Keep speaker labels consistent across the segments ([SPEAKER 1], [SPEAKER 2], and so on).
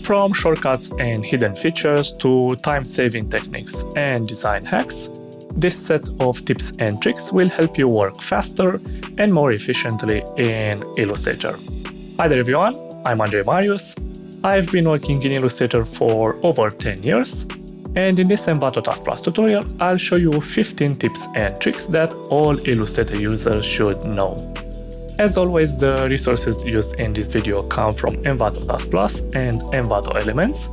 [SPEAKER 1] From shortcuts and hidden features to time-saving techniques and design hacks, this set of tips and tricks will help you work faster and more efficiently in Illustrator. Hi there everyone, I'm Andrei Marius. I've been working in Illustrator for over 10 years, and in this Envato Task Plus tutorial, I'll show you 15 tips and tricks that all Illustrator users should know. As always, the resources used in this video come from Envato Task Plus and Envato Elements,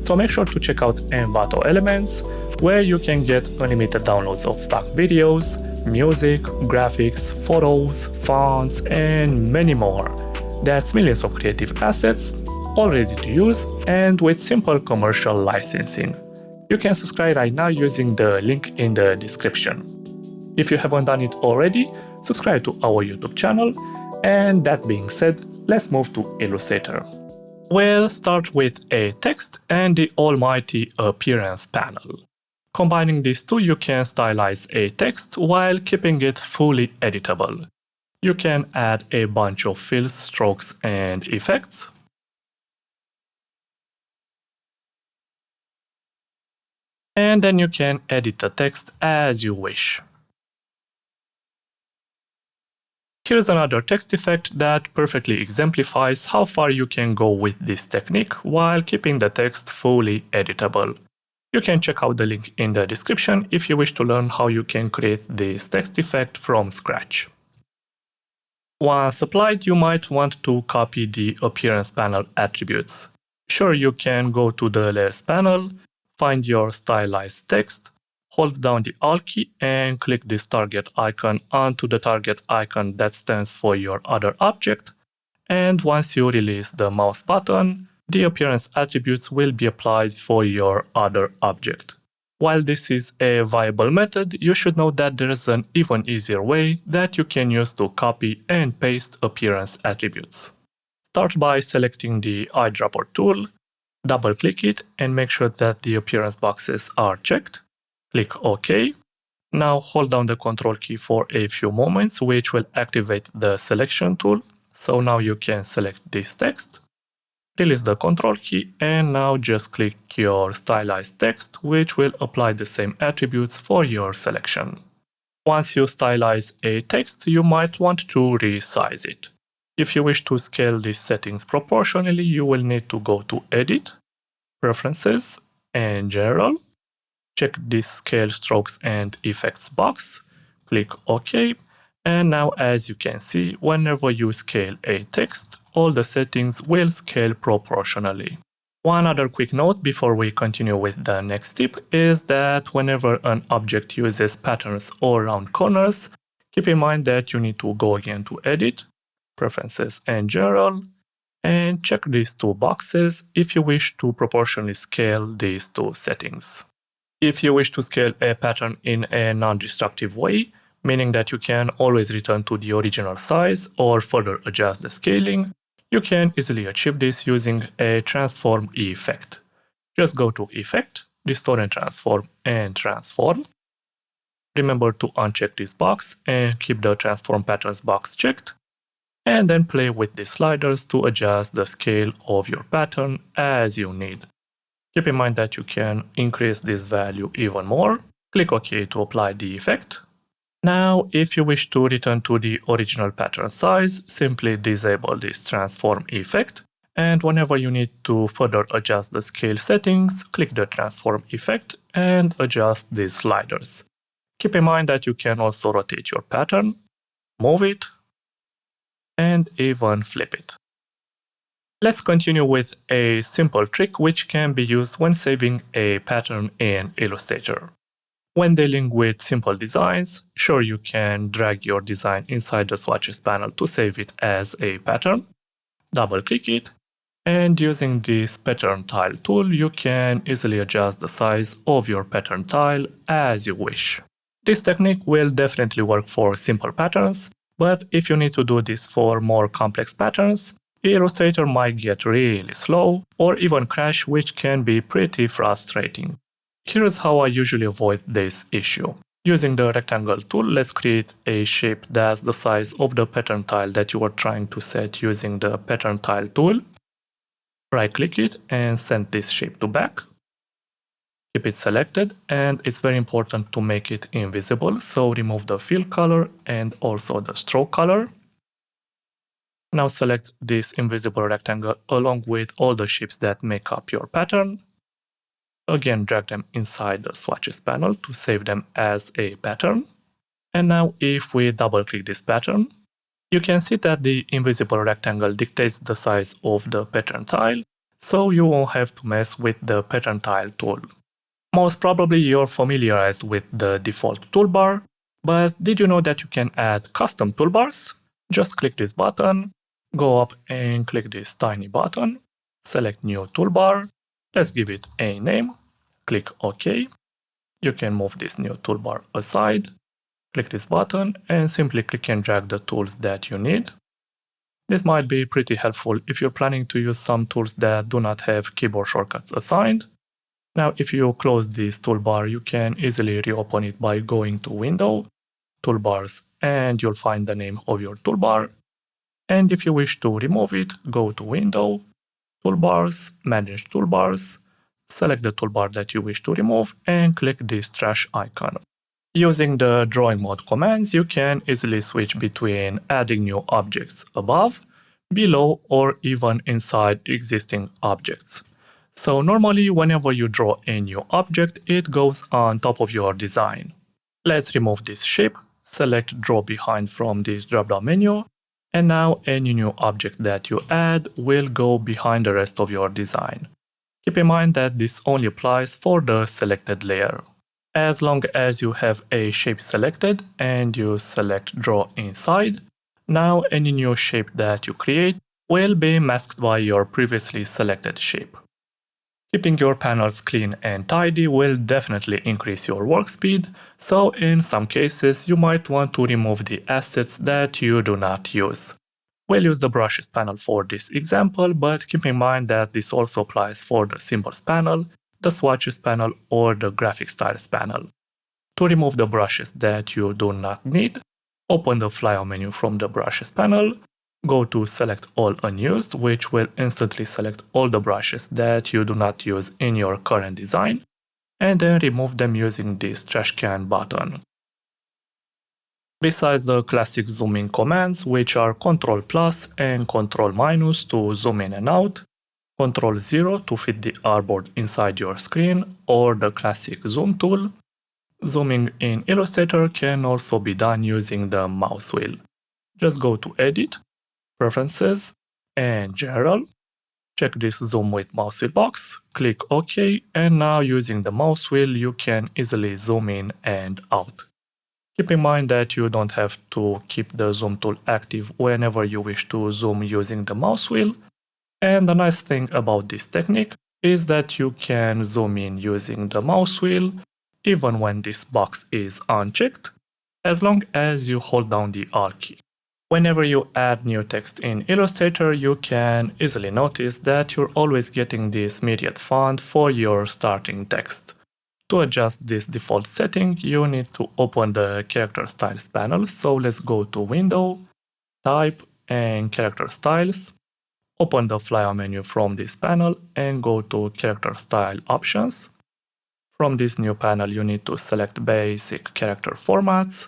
[SPEAKER 1] so make sure to check out Envato Elements, where you can get unlimited downloads of stock videos, music, graphics, photos, fonts, and many more. That's millions of creative assets, all ready to use and with simple commercial licensing. You can subscribe right now using the link in the description. If you haven't done it already, subscribe to our YouTube channel, and that being said, let's move to Illustrator. We'll start with a text and the almighty appearance panel. Combining these two, you can stylize a text while keeping it fully editable. You can add a bunch of fills, strokes, and effects. And then you can edit the text as you wish. Here's another text effect that perfectly exemplifies how far you can go with this technique while keeping the text fully editable. You can check out the link in the description if you wish to learn how you can create this text effect from scratch. Once applied, you might want to copy the appearance panel attributes. Sure, you can go to the Layers panel, find your stylized text, hold down the Alt key and click this target icon onto the target icon that stands for your other object, and once you release the mouse button, the appearance attributes will be applied for your other object. While this is a viable method, you should know that there is an even easier way that you can use to copy and paste appearance attributes. Start by selecting the eyedropper tool, double-click it and make sure that the appearance boxes are checked. Click OK. Now hold down the Control key for a few moments, which will activate the selection tool. So now you can select this text. Release the Control key and now just click your stylized text, which will apply the same attributes for your selection. Once you stylize a text, you might want to resize it. If you wish to scale these settings proportionally, you will need to go to Edit, Preferences, and General. Check this Scale Strokes and Effects box. Click OK. And now, as you can see, whenever you scale a text, all the settings will scale proportionally. One other quick note before we continue with the next tip is that whenever an object uses patterns or round corners, keep in mind that you need to go again to Edit, Preferences and General, and check these two boxes if you wish to proportionally scale these two settings. If you wish to scale a pattern in a non-destructive way, meaning that you can always return to the original size or further adjust the scaling, you can easily achieve this using a transform effect. Just go to Effect, Distort and Transform. Remember to uncheck this box and keep the Transform Patterns box checked, and then play with the sliders to adjust the scale of your pattern as you need. Keep in mind that you can increase this value even more. Click OK to apply the effect. Now, if you wish to return to the original pattern size, simply disable this transform effect, and whenever you need to further adjust the scale settings, click the transform effect and adjust these sliders. Keep in mind that you can also rotate your pattern, move it, and even flip it. Let's continue with a simple trick which can be used when saving a pattern in Illustrator. When dealing with simple designs, sure, you can drag your design inside the swatches panel to save it as a pattern. Double-click it, and using this pattern tile tool, you can easily adjust the size of your pattern tile as you wish. This technique will definitely work for simple patterns, but if you need to do this for more complex patterns, Illustrator might get really slow or even crash, which can be pretty frustrating. Here's how I usually avoid this issue. Using the rectangle tool, let's create a shape that's the size of the pattern tile that you are trying to set using the pattern tile tool. Right-click it and send this shape to back. Keep it selected, and it's very important to make it invisible, so remove the fill color and also the stroke color. Now select this invisible rectangle along with all the shapes that make up your pattern. Again, drag them inside the swatches panel to save them as a pattern. And now if we double-click this pattern, you can see that the invisible rectangle dictates the size of the pattern tile, so you won't have to mess with the pattern tile tool. Most probably you're familiarized with the default toolbar, but did you know that you can add custom toolbars? Just click this button, go up and click this tiny button, select new toolbar, let's give it a name, click OK. You can move this new toolbar aside, click this button and simply click and drag the tools that you need. This might be pretty helpful if you're planning to use some tools that do not have keyboard shortcuts assigned. Now, if you close this toolbar, you can easily reopen it by going to Window, Toolbars, and you'll find the name of your toolbar. And if you wish to remove it, go to Window, Toolbars, Manage Toolbars, select the toolbar that you wish to remove, and click this trash icon. Using the drawing mode commands, you can easily switch between adding new objects above, below, or even inside existing objects. So normally, whenever you draw a new object, it goes on top of your design. Let's remove this shape, select Draw Behind from this drop-down menu, and now any new object that you add will go behind the rest of your design. Keep in mind that this only applies for the selected layer. As long as you have a shape selected and you select Draw Inside, now any new shape that you create will be masked by your previously selected shape. Keeping your panels clean and tidy will definitely increase your work speed, so in some cases you might want to remove the assets that you do not use. We'll use the brushes panel for this example, but keep in mind that this also applies for the symbols panel, the swatches panel, or the graphic styles panel. To remove the brushes that you do not need, open the flyout menu from the brushes panel, go to Select All Unused, which will instantly select all the brushes that you do not use in your current design, and then remove them using this trash can button. Besides the classic zooming commands, which are Ctrl+ and Ctrl- to zoom in and out, Ctrl-0 to fit the artboard inside your screen, or the classic zoom tool, zooming in Illustrator can also be done using the mouse wheel. Just go to Edit, Preferences, and General. Check this Zoom with Mouse Wheel box, click OK, and now using the mouse wheel you can easily zoom in and out. Keep in mind that you don't have to keep the zoom tool active whenever you wish to zoom using the mouse wheel. And the nice thing about this technique is that you can zoom in using the mouse wheel even when this box is unchecked, as long as you hold down the Alt key. Whenever you add new text in Illustrator, you can easily notice that you're always getting this myriad font for your starting text. To adjust this default setting, you need to open the Character Styles panel, so let's go to Window, Type, and Character Styles. Open the flyout menu from this panel and go to Character Style Options. From this new panel, you need to select Basic Character Formats,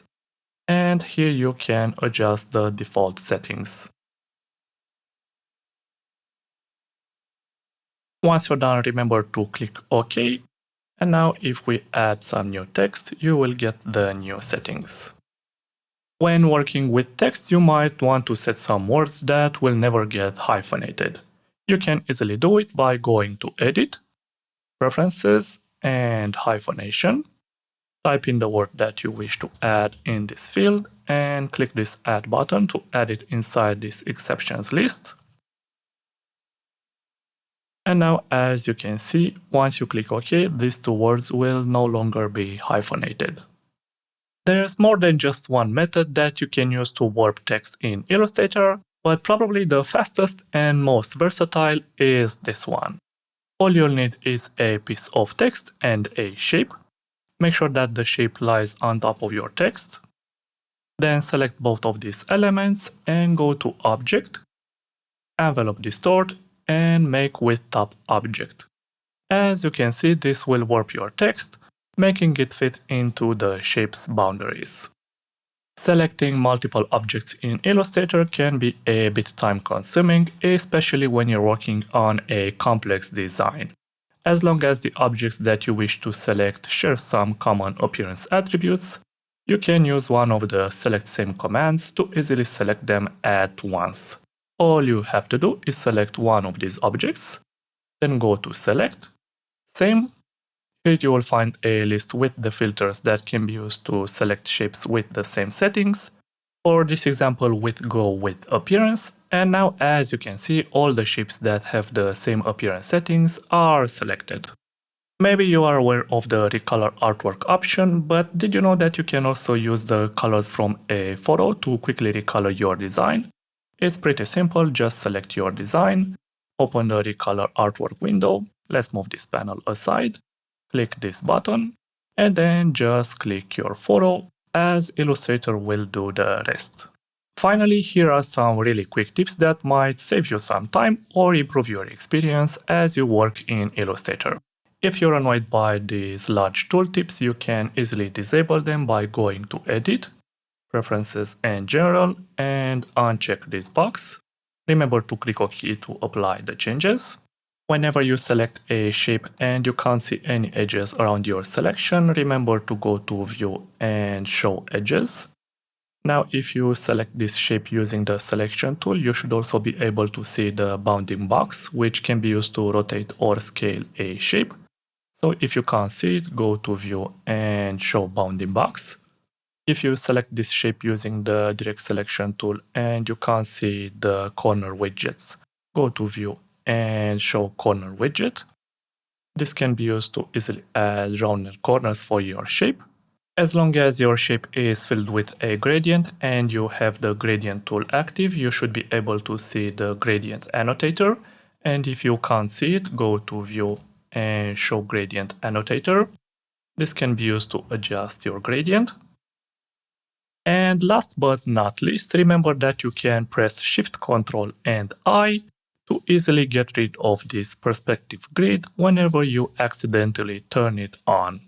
[SPEAKER 1] and here you can adjust the default settings. Once you're done, remember to click OK. And now if we add some new text, you will get the new settings. When working with text, you might want to set some words that will never get hyphenated. You can easily do it by going to Edit, Preferences, and Hyphenation. Type in the word that you wish to add in this field and click this Add button to add it inside this exceptions list. And now, as you can see, once you click OK, these two words will no longer be hyphenated. There's more than just one method that you can use to warp text in Illustrator, but probably the fastest and most versatile is this one. All you'll need is a piece of text and a shape. Make sure that the shape lies on top of your text. Then select both of these elements and go to Object, Envelope Distort, and make with top object. As you can see, this will warp your text, making it fit into the shape's boundaries. Selecting multiple objects in Illustrator can be a bit time-consuming, especially when you're working on a complex design. As long as the objects that you wish to select share some common appearance attributes, you can use one of the Select Same commands to easily select them at once. All you have to do is select one of these objects, then go to Select, Same. Here you will find a list with the filters that can be used to select shapes with the same settings. For this example, with Go with Appearance. And now, as you can see, all the shapes that have the same appearance settings are selected. Maybe you are aware of the Recolor artwork option, but did you know that you can also use the colors from a photo to quickly recolor your design? It's pretty simple, just select your design, open the Recolor artwork window, let's move this panel aside, click this button, and then just click your photo, as Illustrator will do the rest. Finally, here are some really quick tips that might save you some time or improve your experience as you work in Illustrator. If you're annoyed by these large tooltips, you can easily disable them by going to Edit, Preferences and General, and uncheck this box. Remember to click OK to apply the changes. Whenever you select a shape and you can't see any edges around your selection, remember to go to View and Show Edges. Now, if you select this shape using the selection tool, you should also be able to see the bounding box, which can be used to rotate or scale a shape. So if you can't see it, go to View and Show Bounding Box. If you select this shape using the direct selection tool and you can't see the corner widgets, go to View and Show Corner Widget. This can be used to easily add rounded corners for your shape. As long as your shape is filled with a gradient and you have the gradient tool active, you should be able to see the gradient annotator. And if you can't see it, go to View and Show Gradient Annotator. This can be used to adjust your gradient. And last but not least, remember that you can press Shift, Ctrl, and I to easily get rid of this perspective grid whenever you accidentally turn it on.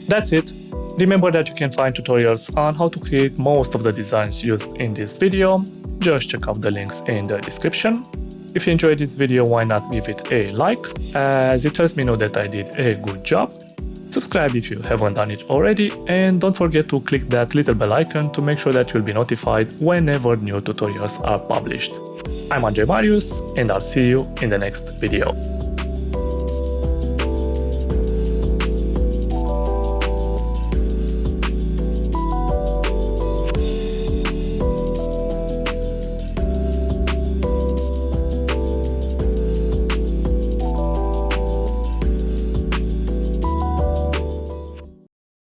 [SPEAKER 1] That's it. Remember that you can find tutorials on how to create most of the designs used in this video. Just check out the links in the description. If you enjoyed this video, why not give it a like, as it helps me know that I did a good job. Subscribe if you haven't done it already, and don't forget to click that little bell icon to make sure that you'll be notified whenever new tutorials are published. I'm Andrei Marius, and I'll see you in the next video.